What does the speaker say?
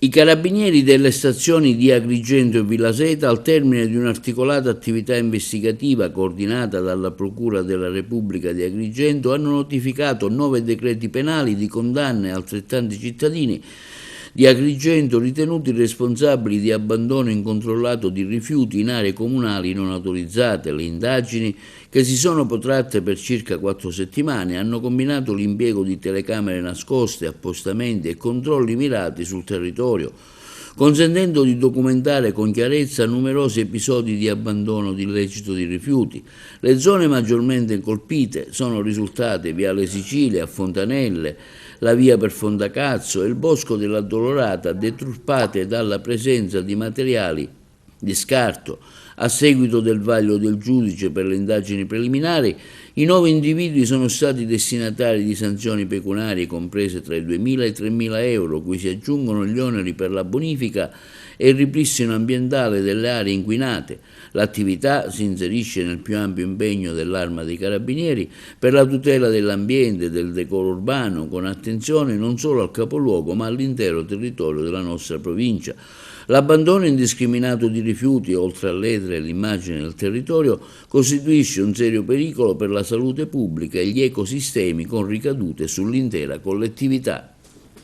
I carabinieri delle stazioni di Agrigento e Villaseta, al termine di un'articolata attività investigativa coordinata dalla Procura della Repubblica di Agrigento, hanno notificato 9 decreti penali di condanne a altrettanti cittadini di Agrigento ritenuti responsabili di abbandono incontrollato di rifiuti in aree comunali non autorizzate. Le indagini, che si sono protratte per circa 4 settimane, hanno combinato l'impiego di telecamere nascoste, appostamenti e controlli mirati sul territorio, consentendo di documentare con chiarezza numerosi episodi di abbandono illecito di rifiuti. Le zone maggiormente colpite sono risultate Viale Sicilia, a Fontanelle, la via per Fondacazzo e il Bosco dell'Addolorata, deturpate dalla presenza di materiali di scarto. A seguito del vaglio del giudice per le indagini preliminari, i 9 individui sono stati destinatari di sanzioni pecuniarie comprese tra i 2.000 e i 3.000 euro, cui si aggiungono gli oneri per la bonifica e il ripristino ambientale delle aree inquinate. L'attività si inserisce nel più ampio impegno dell'Arma dei Carabinieri per la tutela dell'ambiente e del decoro urbano, con attenzione non solo al capoluogo ma all'intero territorio della nostra provincia. L'abbandono indiscriminato di rifiuti, oltre all'edere e l'immagine del territorio, costituisce un serio pericolo per la salute pubblica e gli ecosistemi, con ricadute sull'intera collettività.